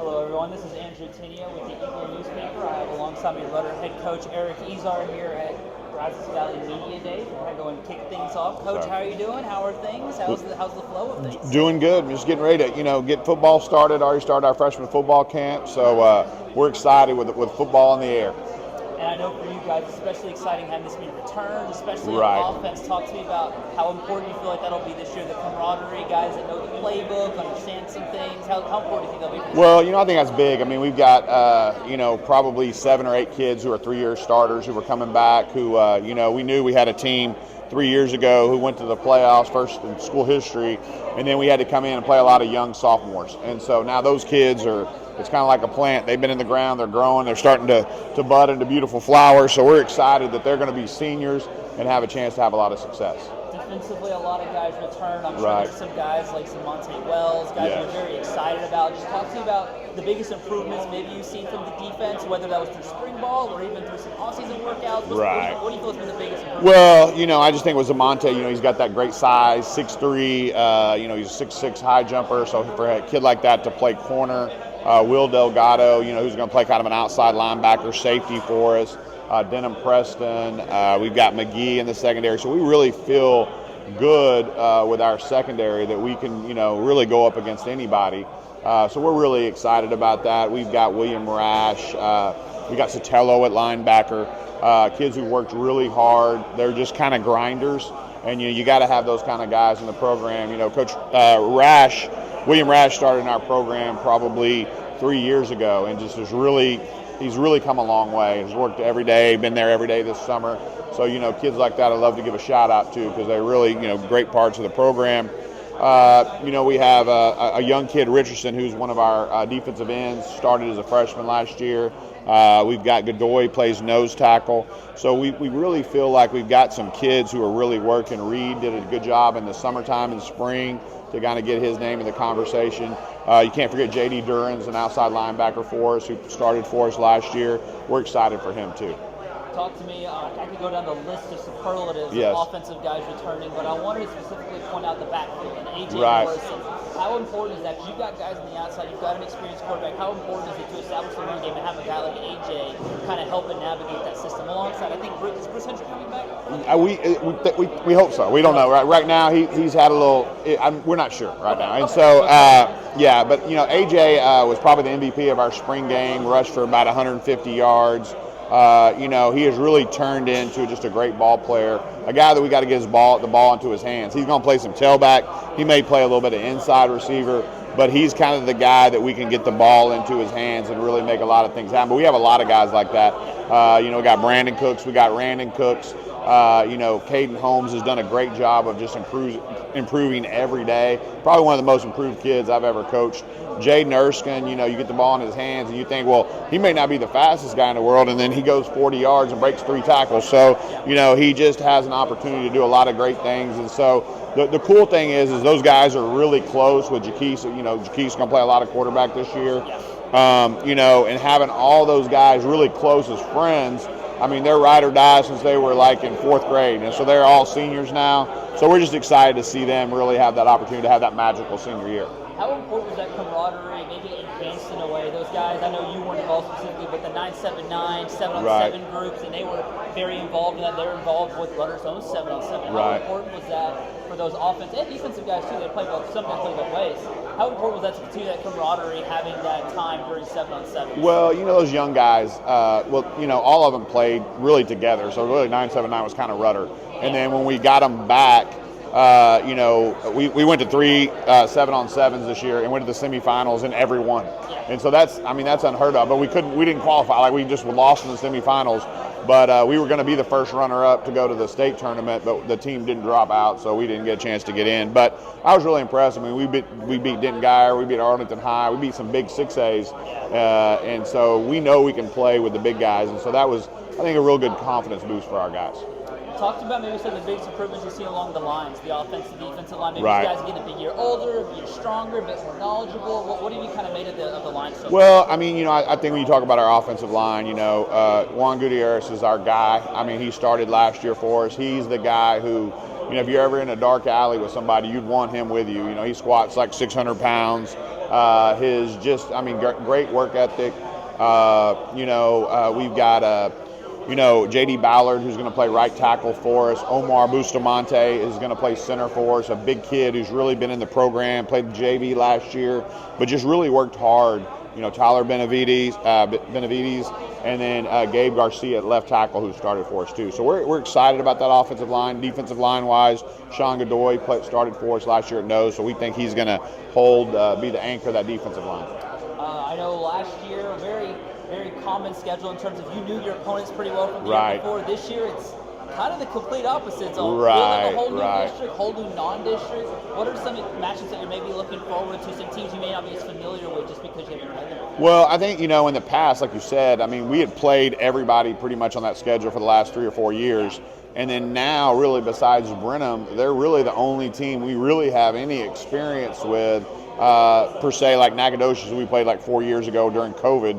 Hello everyone, this is Andrew Tinio with the Eagle newspaper. I have alongside me Rudder head coach Eric Ezar here at Brazos Valley Media Days. We're going to go and kick things off. Coach, how are you doing? How are things? How's the flow of things? Doing good. Just getting ready to, get football started. Already started our freshman football camp, so we're excited with football in the air. And I know for you guys, especially exciting having this be returned, especially Right. on offense. Talk to me about how important you feel like that'll be this year. The camaraderie, guys that know the playbook, understand some things. How important do you think that'll be? Well, I think that's big. I mean, we've got, probably 7 or 8 kids who are 3-year starters who are coming back who, we knew we had a team 3 years ago who went to the playoffs first in school history, and then we had to come in and play a lot of young sophomores. And so now those kids it's kind of like a plant. They've been in the ground, they're growing, they're starting to bud into beautiful flowers. So we're excited that they're going to be seniors and have a chance to have a lot of success. Defensively, a lot of guys return. I'm sure Right. there's some guys like Monte Wells, guys Yes. you're very excited about. Just talk to me about the biggest improvements maybe you've seen from the defense, whether that was through spring ball or even through some off-season workouts. Right. What do you feel has been the biggest improvement? Well, I just think with Zamonte, he's got that great size, 6'3", he's a 6'6" high jumper. So for a kid like that to play corner, Will Delgado, who's going to play kind of an outside linebacker safety for us. Denham Preston, we've got McGee in the secondary. So we really feel good with our secondary that we can, really go up against anybody. So we're really excited about that. We've got William Rash. We got Sotelo at linebacker. Kids who worked really hard. They're just kind of grinders. And, you got to have those kind of guys in the program. Coach William Rash started in our program probably 3 years ago and just he's really come a long way. He's worked every day, been there every day this summer. So, kids like that I love to give a shout out to because they're really, great parts of the program. We have a young kid, Richardson, who's one of our defensive ends, started as a freshman last year. We've got Godoy, plays nose tackle. So we really feel like we've got some kids who are really working. Reed did a good job in the summertime and spring to kind of get his name in the conversation. You can't forget J.D. Duran's an outside linebacker for us who started for us last year. We're excited for him too. Talk to me. I could go down the list of superlatives Yes. of offensive guys returning, but I wanted to specifically point out the backfield and A.J. Right. Morrison. How important is that? Because you've got guys on the outside, you've got an experienced quarterback. How important is it to establish the run game and have a guy like A.J. kind of helping navigate that system alongside? I think is Bruce Hendrick coming back? We hope so. We don't know. Right now he's had a little. We're not sure right now. And Okay. so but AJ was probably the MVP of our spring game. Rushed for about 150 yards. He has really turned into just a great ball player, a guy that we got to get the ball into his hands. He's going to play some tailback. He may play a little bit of inside receiver, but he's kind of the guy that we can get the ball into his hands and really make a lot of things happen. But we have a lot of guys like that. We got Brandon Cooks. We got Randon Cooks. Caden Holmes has done a great job of just improving every day. Probably one of the most improved kids I've ever coached. Jaden Erskine, you get the ball in his hands and you think, well, he may not be the fastest guy in the world, and then he goes 40 yards and breaks 3 tackles. So, he just has an opportunity to do a lot of great things. And so the cool thing is those guys are really close with Jaquise. Jaquise going to play a lot of quarterback this year. And having all those guys really close as friends, I mean, they're ride or die since they were like in 4th grade. And so they're all seniors now. So we're just excited to see them really have that opportunity to have that magical senior year. How important was that camaraderie, maybe enhanced in a way? Those guys, I know you weren't involved specifically, but the 9-7-9, 7-on-7 groups, and they were very involved in that. They're involved with Rudder's own 7-on-7. How important was that for those offensive and defensive guys too? They play both, sometimes play both ways. How important was that to continue that camaraderie, having that time during 7-on-7? Well, those young guys, all of them played really together. So really 9-7-9 was kind of Rudder. And then when we got them back, we went to 3 7-on-7s this year and went to the semifinals in every one. And so that's unheard of. But we didn't qualify. Like, we just lost in the semifinals. But we were going to be the first runner-up to go to the state tournament, but the team didn't drop out, so we didn't get a chance to get in. But I was really impressed. I mean, we beat Denton Geyer, we beat Arlington High, we beat some big 6As, and so we know we can play with the big guys. And so that was, I think, a real good confidence boost for our guys. Talk about maybe some of the biggest improvements you see along the lines, the offensive, defensive line. Maybe Right. you guys are getting a big year older, a year stronger, a bit more knowledgeable. What have you kind of made of the line so far? Well, I mean, I think when you talk about our offensive line, Juan Gutierrez is our guy. I mean, he started last year for us. He's the guy who you know, if you're ever in a dark alley with somebody, you'd want him with you. You know, he squats like 600 pounds. Great work ethic. We've got J.D. Ballard, who's going to play right tackle for us. Omar Bustamante is going to play center for us, a big kid who's really been in the program, played JV last year, but just really worked hard. You know, Tyler Benavides, and then Gabe Garcia at left tackle, who started for us too. So we're excited about that offensive line. Defensive line-wise, Sean Godoy started for us last year at nose, so we think he's going to be the anchor of that defensive line. I know last year, a very, very common schedule in terms of you knew your opponents pretty well from the year before. This year, it's kind of the complete opposite. So a whole new district, whole new non-district. What are some matchups that you're maybe looking forward to? Some teams you may not be as familiar with just because you haven't played them before? Well, I think, in the past, like you said, we had played everybody pretty much on that schedule for the last 3 or 4 years. And then now, really, besides Brenham, they're really the only team we really have any experience with, per se, like Nacogdoches, we played like 4 years ago during COVID,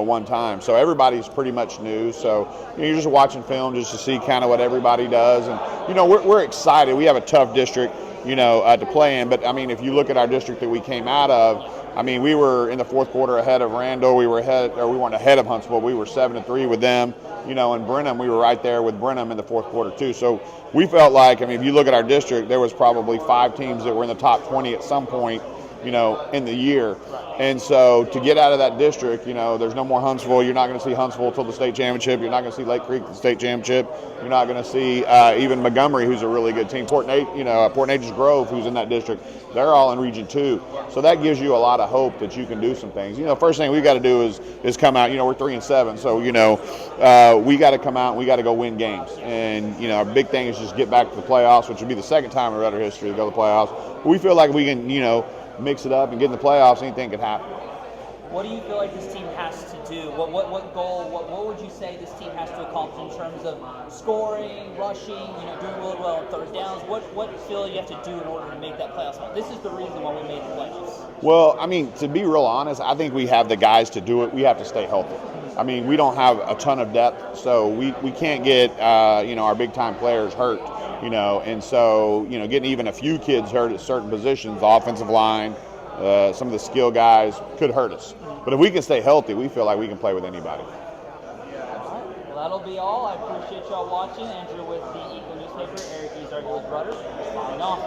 one time. So everybody's pretty much new. So you're just watching film just to see kind of what everybody does. And, we're excited. We have a tough district, to play in. But, if you look at our district that we came out of, we were in the fourth quarter ahead of Randall. We weren't ahead of Huntsville. We were 7-3 with them. And Brenham, we were right there with Brenham in the fourth quarter too. So we felt like, if you look at our district, there was probably 5 teams that were in the top 20 at some point, in the year. And so to get out of that district, there's no more Huntsville. You're not going to see Huntsville until the state championship. You're not going to see Lake Creek at the state championship. You're not going to see even Montgomery, who's a really good team. Port Neches Grove, who's in that district. They're all in Region 2. So that gives you a lot of hope that you can do some things. First thing we've got to do is come out. We're 3-7. So, we got to come out and we got to go win games. And, our big thing is just get back to the playoffs, which would be the second time in Rudder history to go to the playoffs. But we feel like we can, mix it up and get in the playoffs. Anything could happen. What do you feel like this team has to do? What goal? What would you say this team has to accomplish in terms of scoring, rushing? Doing really well on third downs. What feel you have to do in order to make that playoffs? This is the reason why we made the playoffs. Well, to be real honest, I think we have the guys to do it. We have to stay healthy. We don't have a ton of depth, so we can't get our big time players hurt. And so, getting even a few kids hurt at certain positions, the offensive line, some of the skill guys could hurt us. But if we can stay healthy, we feel like we can play with anybody. All right. Well, that'll be all. I appreciate y'all watching. Andrew with the Eagle Newspaper, Eric Ezar with Rudder. Signing off.